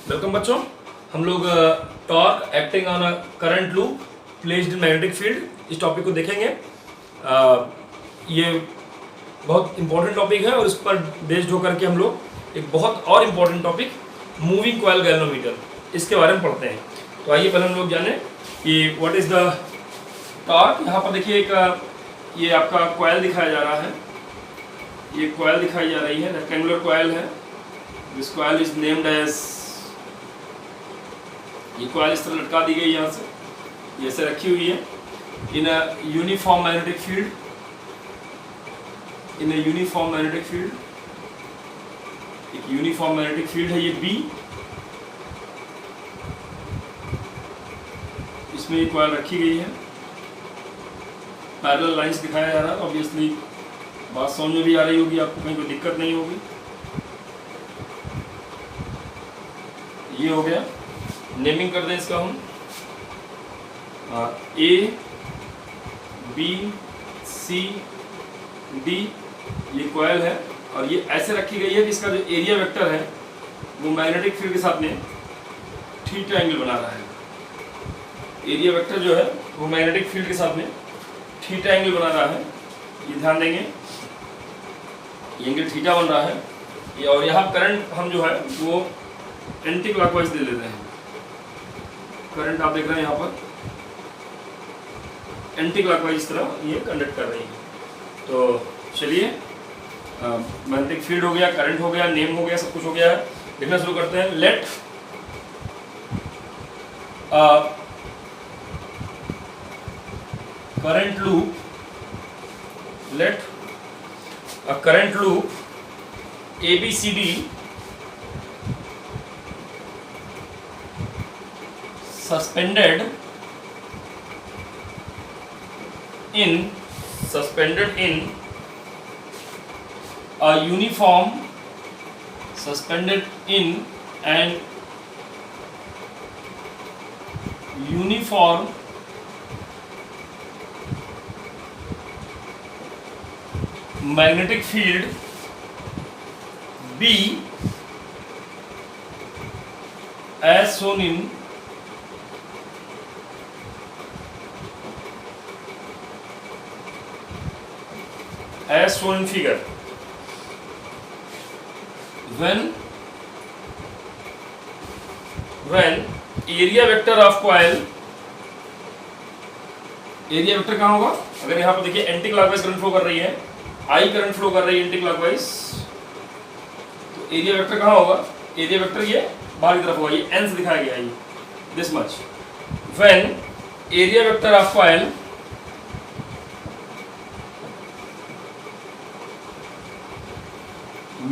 Welcome बच्चों। हम लोग torque acting on a current loop placed in magnetic field इस टॉपिक को देखेंगे। ये बहुत इंपॉर्टेंट टॉपिक है और इस पर बेस्ड होकर के हम लोग एक बहुत और important topic moving coil galvanometer इसके बारे में पढ़ते हैं। तो आइए पहले हम लोग जाने कि व्हाट इज़ द टॉर्क। यहाँ पर देखिए एक ये आपका कॉइल दिखाया जा रहा है। ये कॉइल दिखाई जा रही है, रेक्टेंगुलर कॉइल है। This coil is named as, ये कॉइल इस तरह लटका दी गई यहाँ से, ये ऐसे रखी हुई है in a uniform magnetic field. In a uniform magnetic field, एक यूनिफॉर्म मैग्नेटिक फील्ड है ये बी। इसमें ये कॉइल रखी गई है, पैरेलल लाइंस दिखाया जा रहा है। ऑब्वियसली बात समझ में भी आ रही होगी आपको, कहीं कोई दिक्कत नहीं होगी। ये हो गया, नेमिंग कर दें इसका हम ए बी सी डी। ये कॉइल है और ये ऐसे रखी गई है कि इसका जो एरिया वेक्टर है वो मैग्नेटिक फील्ड के साथ में थीटा एंगल बना रहा है। एरिया वेक्टर जो है वो मैग्नेटिक फील्ड के साथ में थीटा एंगल बना रहा है। ये ध्यान देंगे, ये एंगल थीटा बन रहा है ये। और यहाँ करंट हम जो है वो एंटी क्लॉकवाइज दे लेते हैं। करंट आप देख रहे हैं यहाँ पर एंटी क्लॉकवाइज इस तरह ये कंडक्ट कर रही है। तो चलिए, मैग्नेटिक फील्ड हो गया, करंट हो गया, नेम हो गया, सब कुछ हो गया है। लिखना शुरू करते हैं। Let current loop, let a current loop ABCD suspended in a uniform, suspended in an uniform magnetic field B as shown in figure. When area vector of coil, area vector कहाँ होगा? अगर यहाँ पर देखिए एंटी क्लॉकवाइज करंट फ्लो कर रही है, I current flow कर रही है एंटी क्लॉकवाइज, तो एरिया वेक्टर कहाँ होगा? एरिया वेक्टर ये बाहर की तरफ होगा, ये एन से दिखाया गया है, ये this much. When area vector of coil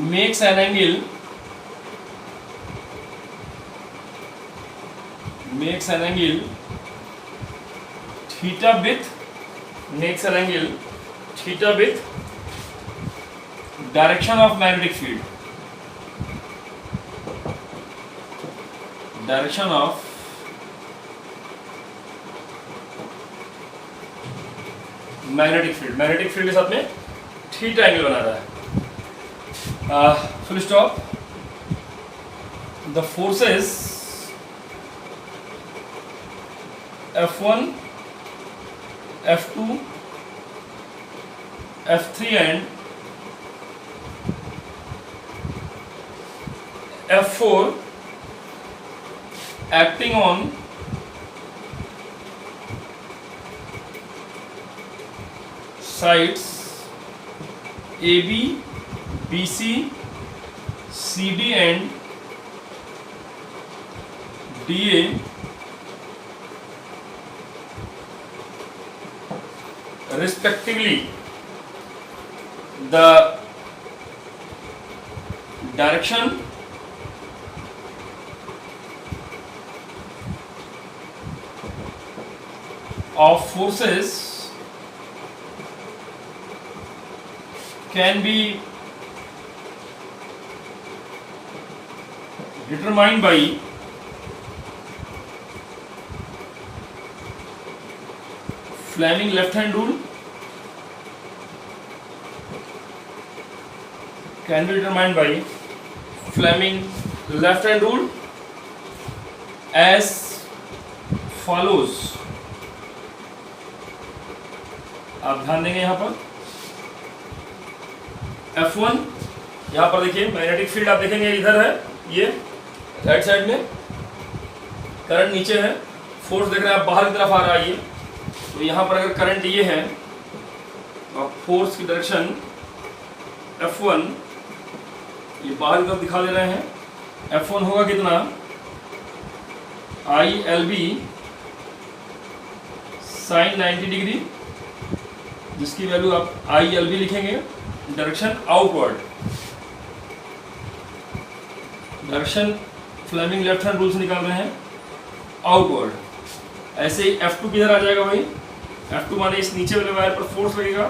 makes an angle theta with direction of magnetic field, direction of magnetic field के साथ में थीटा एंगल बना रहा है। Full stop. The forces F1, F2, F3 and F4 acting on sides AB, BC, CD and DA respectively, the direction of forces can be determined by Fleming left hand rule, can be determined by Fleming left hand rule as follows. आप ध्यान देंगे यहाँ पर F1, यहाँ पर देखिए magnetic field आप देखेंगे इधर है, ये राइट साइड में करंट नीचे है, फोर्स देख रहे हैं आप बाहर की तरफ आ रहा है ये। तो यहाँ पर अगर करंट ये है तो आप फोर्स की डायरेक्शन F1 ये बाहर की तरफ दिखा दे रहे हैं। F1 होगा कितना, ILB साइन 90 डिग्री, जिसकी वैल्यू आप ILB लिखेंगे, direction outward, direction Fleming left hand rule से निकाल रहे हैं, आउटवर्ड। ऐसे ही F2 किधर आ जाएगा भाई, F2 माने इस नीचे वाले वायर पर फोर्स लगेगा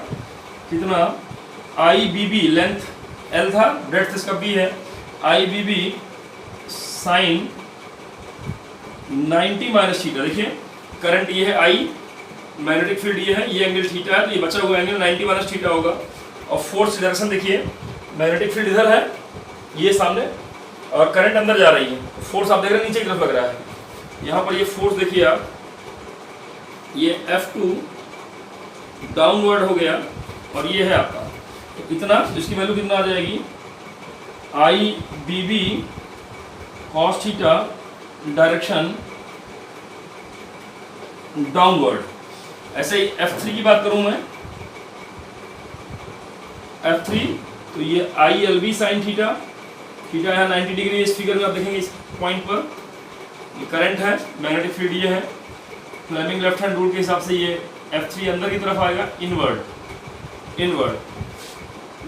कितना, IBB लेंथ L था, ब्रेड्थ इसका B है, IBB साइन 90 माइनस थीटा। देखिए करंट ये है I, मैग्नेटिक फील्ड ये है, ये एंगल थीटा है, तो ये बचा हुआ एंगल 90 माइनस थीटा होगा। और फोर्स डायरेक्शन देखिए, मैग्नेटिक फील्ड इधर है, ये सामने, और करंट अंदर जा रही है, फोर्स आप देख रहे हैं नीचे की तरफ लग रहा है। यहाँ पर ये फोर्स देखिए आप, ये F2 डाउनवर्ड हो गया और ये है आपका, तो इतना, इसकी वैल्यू कितना आ जाएगी, IBB cos theta direction downward. ऐसे ही F3 की बात करूं मैं, F3 तो ये ILB साइन थीटा, थीटा है 90 डिग्री, इस फिगर में आप देखेंगे इस पॉइंट पर ये करंट है, मैग्नेटिक फील्ड ये है, फ्लेमिंग लेफ्ट हैंड रूल के हिसाब से ये F3 अंदर की तरफ आएगा, इनवर्ड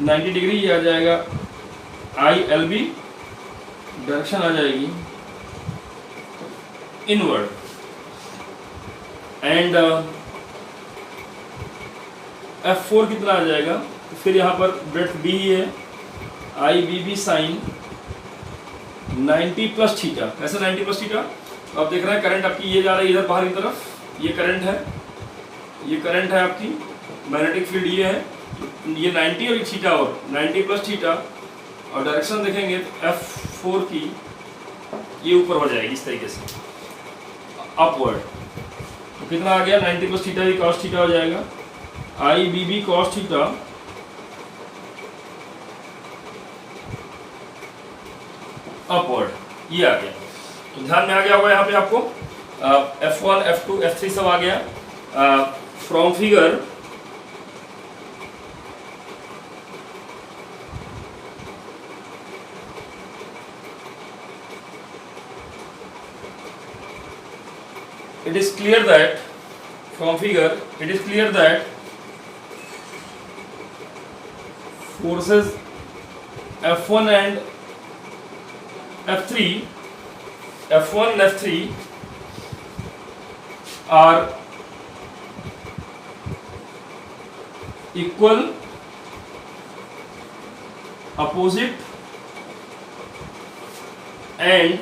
90 डिग्री, ये आ जाएगा ILB, डायरेक्शन आ जाएगी इनवर्ड, एंड F4 कितना आ जाएगा, तो फिर यहाँ पर ब्रेड्थ B ही है, IBB साइन 90 प्लस थीटा। ऐसा 90 प्लस थीटा, तो आप देख रहे हैं करंट आपकी ये जा रही है इधर बाहर की तरफ, ये करंट है, ये करंट है आपकी, मैग्नेटिक फील्ड ये है, ये 90 और थीटा और 90 प्लस थीटा, और डायरेक्शन देखेंगे तो F4 की ये ऊपर हो जाएगी इस तरीके से अपवर्ड। तो कितना आ गया, 90 प्लस थीटा भी cos थीटा हो जाएगा, IBB cos थीटा अपवर्ड, ये आ गया। तो ध्यान में आ गया होगा यहाँ पे आपको F1, F2, F3 सब आ गया। From figure it is clear that forces F1 and F3 are equal, opposite and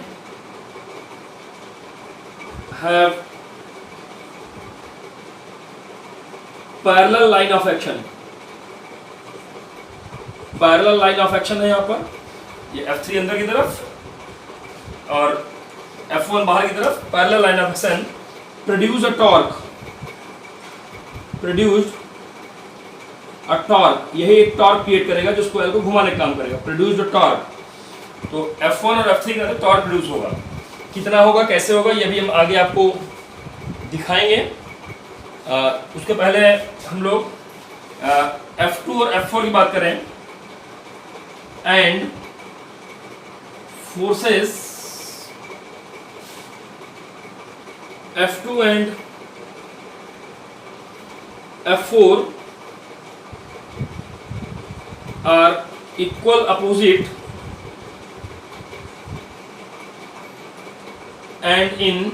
have parallel line of action. Parallel line of action है यहाँ पर, ये F3 अंदर की तरफ और F1 बाहर की तरफ, parallel line of action produce a torque, यही एक टॉर्क क्रिएट करेगा जो स्क्वायर को घुमाने का काम करेगा, प्रोड्यूस अ टॉर्क। तो F1 और F3 का टॉर्क प्रोड्यूस होगा, कितना होगा, कैसे होगा, ये भी हम आगे आपको दिखाएंगे। उसके पहले हम लोग F2 और F4 की बात करें, and forces F2 and F4 are equal, opposite and in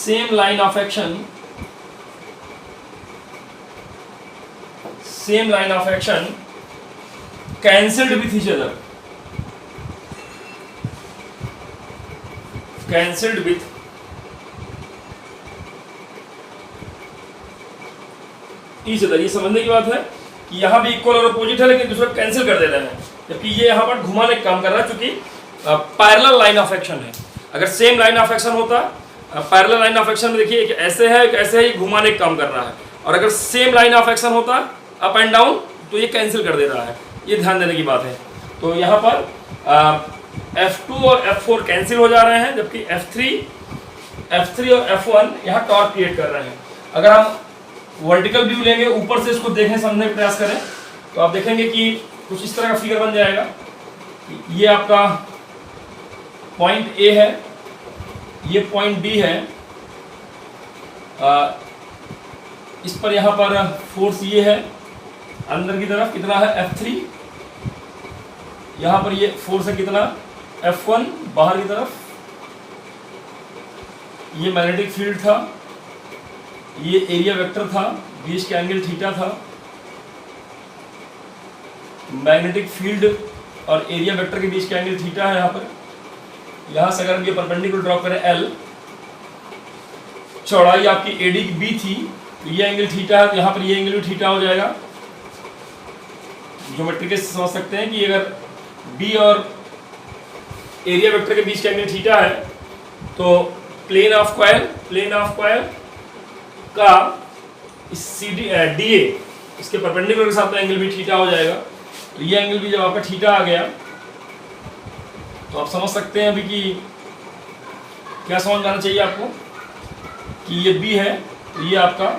same line of action, cancelled with each other, ये समझने की बात है कि यहाँ भी इक्वल और अपोजिट है, लेकिन दूसरा कैंसिल कर दे रहे हैं, जबकि ये यहाँ पर घुमाने का काम कर रहा है, चूंकि पैरेलल लाइन ऑफ एक्शन है। अगर सेम लाइन ऑफ एक्शन होता, पैरेलल लाइन ऑफ एक्शन में देखिए एक ऐसे है, एक ऐसे है, घुमाने का काम कर रहा है। और अगर सेम लाइन ऑफ एक्शन होता अप एंड डाउन तो ये कैंसिल कर दे रहा है। ये ध्यान देने की बात है। तो यहाँ पर F2 और F4 कैंसिल हो जा रहे हैं, जबकि F3 और F1 यहाँ टॉर्क क्रिएट कर रहे हैं। अगर हम वर्टिकल व्यू लेंगे, ऊपर से इसको देखने समझने का प्रयास करें, तो आप देखेंगे कि कुछ इस तरह का फिगर बन जाएगा। ये आपका पॉइंट A है, ये पॉइंट B है। इस पर यहाँ पर फोर्स ये है, अंदर की तरफ कितना है F3, यहाँ पर ये फोर्स है कितना F1 बाहर की तरफ। ये मैग्नेटिक फील्ड था, ये एरिया वेक्टर था, बीच के एंगल थीटा था। मैग्नेटिक फील्ड और एरिया वेक्टर के बीच का एंगल थीटा है यहाँ पर। यहाँ से अगर हम ये परपेंडिकुलर ड्रॉ करें L, चौड़ाई आपकी AD की B थी, तो ये एंगल थीटा है, तो यहाँ पर ये एंगल भी थीटा हो जाएगा। ज्योमेट्री के समझ सकते हैं कि अगर B और एरिया वेक्टर के बीच का एंगल थीटा है, तो प्लेन ऑफ कॉइल का इस DA इसके परपेंडिकुलर के साथ में एंगल भी थीटा हो जाएगा। तो ये एंगल भी जब आपका थीटा आ गया, तो आप समझ सकते हैं अभी कि क्या समझ आना चाहिए आपको कि ये B है, तो ये आपका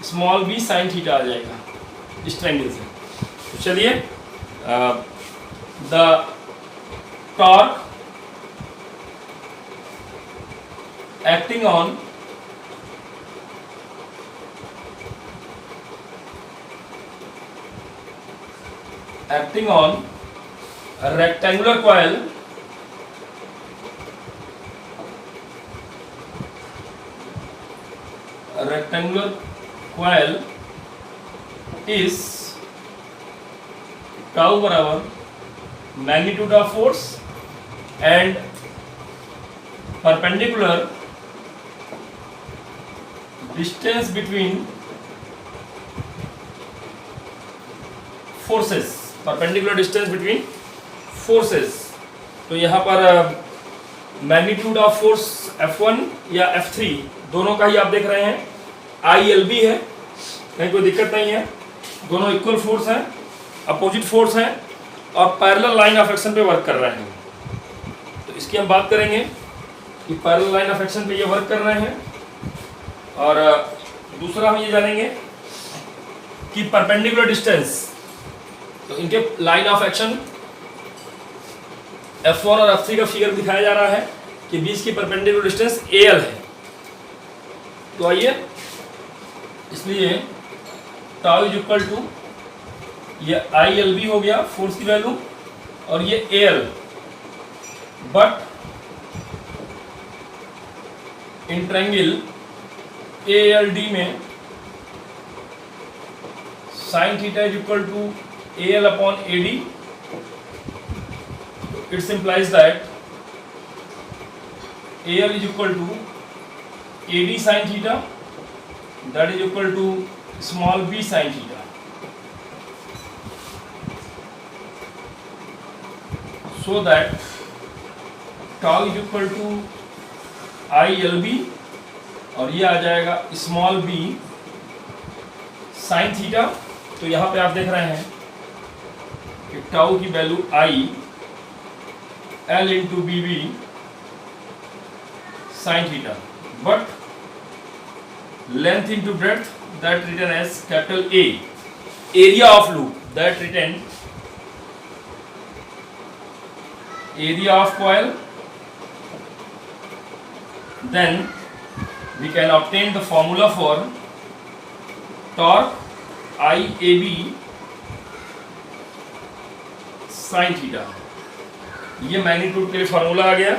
स्मॉल b साइन थीटा आ जाएगा इस ट्रायंगल से। तो चलिए, the torque acting on a rectangular coil is tau बराबर magnitude of force and perpendicular distance between forces, perpendicular distance between forces. तो यहाँ पर मैग्नीट्यूड ऑफ फोर्स F1 या F3 दोनों का ही आप देख रहे हैं ILB है, कहीं कोई दिक्कत नहीं है। दोनों इक्वल फोर्स हैं, अपोजिट फोर्स हैं और पैरेलल लाइन ऑफ एक्शन पे वर्क कर रहे हैं। तो इसकी हम बात करेंगे कि पैरेलल लाइन ऑफ एक्शन पे ये वर्क कर रहे हैं। और दूसरा हम ये जानेंगे कि परपेंडिकुलर डिस्टेंस, तो इनके लाइन ऑफ एक्शन F1 और F3 का फिगर दिखाया जा रहा है कि बीच की परपेंडिकुलर डिस्टेंस AL है। तो आइए, इसलिए टाउ इज इक्वल टू ये ILB हो गया फोर्स की वैल्यू और ये AL, but in triangle ALD में sine theta is equal to AL upon AD. It implies that AL is equal to AD sin theta, that is equal to small b sin theta. So that tau is equal to ILB और ये आ जाएगा small b sin theta. तो यहाँ पे आप देख रहे हैं कि टाउ की value I L into BB sine theta, but length into breadth that written as capital A, area of loop that written area of coil, then we can obtain the formula for torque IAB sin theta. ये magnitude के लिए formula आ गया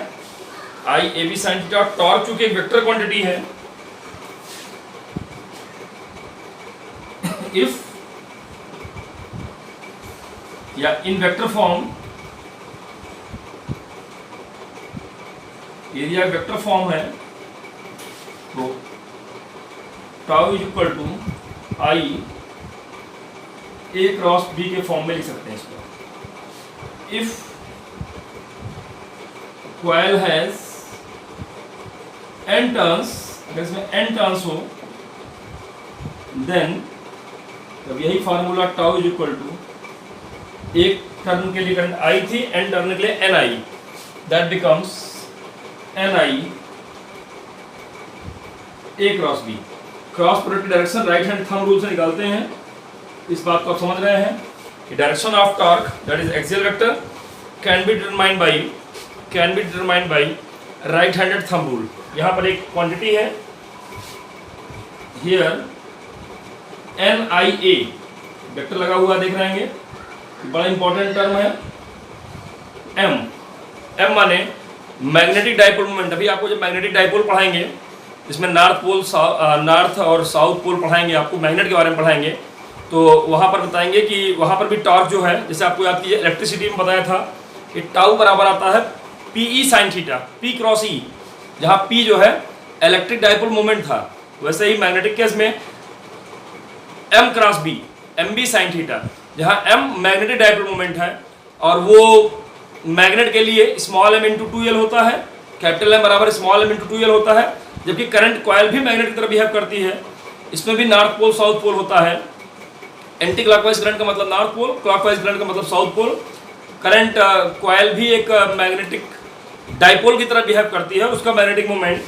IAB sin theta. Torque चूंकि एक vector quantity है, if या in vector form, area vector form है, तो tau is equal to I A cross B के फॉर्म में लिख सकते हैं इसको। If coil has n turns, अगर इसमें n टर्न्स हो देन तब यही formula tau is equal to, एक टर्न के लिए करंट आई थी, n टर्न के लिए ni, that becomes ni a cross b। Cross product की direction right hand thumb rule से निकालते हैं। इस बात को आप समझ रहे हैं कि direction of torque that is axial vector can be determined by right handed thumb rule. यहाँ पर एक क्वांटिटी है हियर NIA वेक्टर लगा हुआ देख रहे हैं, बड़ा इंपॉर्टेंट टर्म है। M माने मैग्नेटिक डाइपोल मोमेंट। अभी आपको जब मैग्नेटिक डाइपोल पढ़ाएंगे इसमें नॉर्थ और साउथ पोल पढ़ाएंगे, आपको मैग्नेट के बारे में पढ़ाएंगे, तो वहाँ पर बताएंगे कि वहाँ पर भी टॉर्क जो है, जैसे आपको याद कीजिए इलेक्ट्रिसिटी में बताया था कि टाउ बराबर आता है PE sine theta, P cross E, जहाँ P जो है इलेक्ट्रिक डाइपोल मोमेंट था, वैसे ही मैग्नेटिक केस में M cross B, MB sign theta, जहाँ M मैग्नेटिक डाइपोल मोमेंट है और वो मैग्नेट के लिए स्मॉल m इंटू 2L होता है, कैपिटल M बराबर स्मॉल m इंटू 2L होता है। जबकि करंट कॉइल भी मैग्नेट की तरह बिहेव करती है, इसमें भी नॉर्थ पोल साउथ पोल होता है। एंटी क्लॉकवाइज करंट का मतलब नॉर्थ पोल, क्लॉकवाइज करंट का मतलब साउथ पोल। करंट कॉइल भी एक मैग्नेटिक डाइपोल की तरह बिहेव करती है, उसका मैग्नेटिक मोमेंट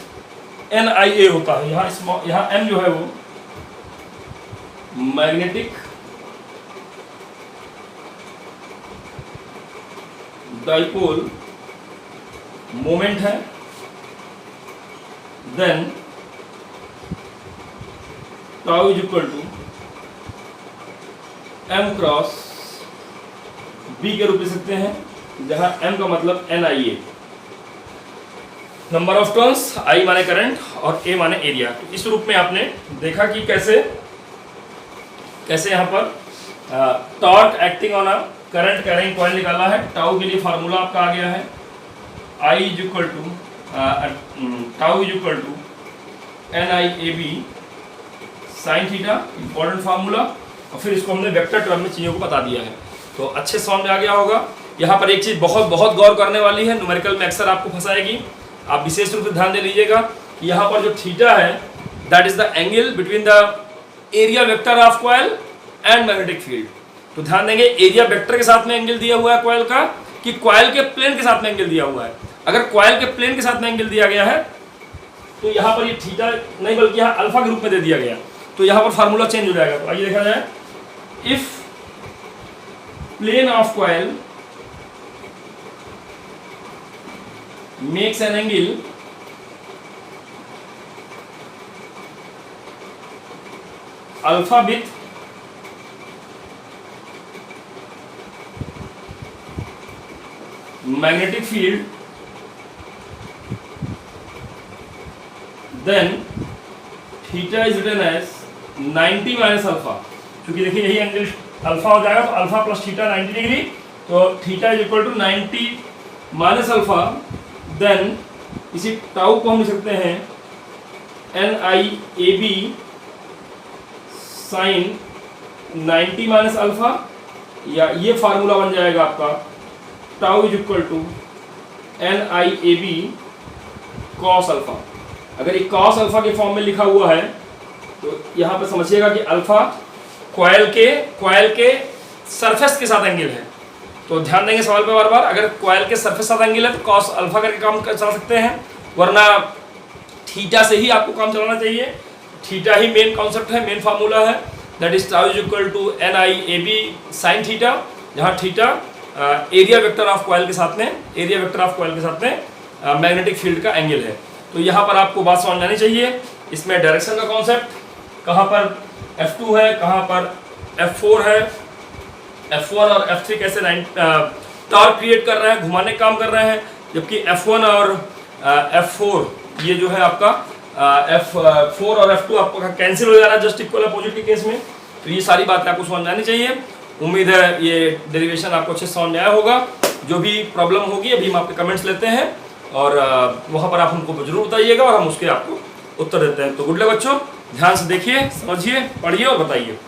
NIA होता है। यहाँ M जो है वो मैग्नेटिक डाइपोल मोमेंट है। Then tau is equal to M cross B के रूप ले सकते हैं, जहां M का मतलब NIA, number of turns, I माने करंट और A माने एरिया। तो इस रूप में आपने देखा कि कैसे यहाँ पर torque acting on a current carrying coil निकालना है। टाउ के लिए फार्मूला आपका आ गया है I is equal to tau is equal to NIAB sine theta, important formula, और फिर इसको हमने वेक्टर टर्म में चीज़ों को बता दिया है। तो अच्छे समझ में आ गया होगा। यहाँ पर एक चीज़ बहुत गौर करने वाली है, न्यूमेरिकल में अक्सर आपको फंसाएगी, आप विशेष रूप से ध्यान दे लीजिएगा कि यहाँ पर जो थीटा है that is the angle between the area vector of coil and magnetic field. तो ध्यान देंगे एरिया वेक्टर के साथ में एंगल दिया हुआ है कॉइल का, कि कॉइल के प्लेन के साथ में एंगल दिया हुआ है। अगर कॉइल के प्लेन के साथ में एंगल दिया गया है तो यहाँ पर ये थीटा नहीं बल्कि यहाँ अल्फा के रूप में दे दिया गया, तो यहाँ पर फार्मूला चेंज हो जाएगा। तो आइए देखा जाए, if plane of coil makes an angle alpha with magnetic field, then theta is written as 90 minus alpha. क्योंकि देखिए यही एंगल अल्फा हो जाएगा, तो अल्फा प्लस थीटा 90 डिग्री, तो theta is equal to 90 minus alpha. Then इसी tau को हम लिख सकते हैं NIAB साइन 90 माइनस अल्फा, या ये फार्मूला बन जाएगा आपका tau is equal to NIAB cos alpha. अगर ये कॉस अल्फा के फॉर्म में लिखा हुआ है तो यहाँ पर समझिएगा कि अल्फा कॉइल के सरफेस के साथ एंगल है। तो ध्यान देंगे सवाल पे बार बार, अगर कॉइल के सरफेस साथ एंगल है तो कॉस अल्फा करके काम चला सकते हैं, वरना थीटा से ही आपको काम चलाना चाहिए। थीटा ही मेन कॉन्सेप्ट है, मेन फार्मूला है, that is tau is equal to NIAB sine theta, जहाँ theta area vector of coil के साथ में मैग्नेटिक फील्ड का एंगल है। तो यहाँ पर आपको बात समझ आनी चाहिए। इसमें डायरेक्शन का कॉन्सेप्ट, कहाँ पर F2 है, कहाँ पर F4 है, F1 और F3 कैसे टॉर्क क्रिएट कर रहे हैं, घुमाने का काम कर रहे हैं, जबकि F1 और F4 ये जो है आपका F4 और F2 आपका कैंसिल हो जा रहा है जस्ट इक्वल अपोजिट के केस में। तो ये सारी बातें आपको समझ आनी चाहिए। उम्मीद है ये डेरिवेशन आपको अच्छे से समझ में आया होगा। जो भी प्रॉब्लम होगी अभी हम आपके कमेंट्स लेते हैं और वहाँ पर आप हमको जरूर बताइएगा और हम उसके आपको उत्तर देते हैं। तो गुड लक बच्चों, ध्यान से देखिए, समझिए, पढ़िए और बताइए।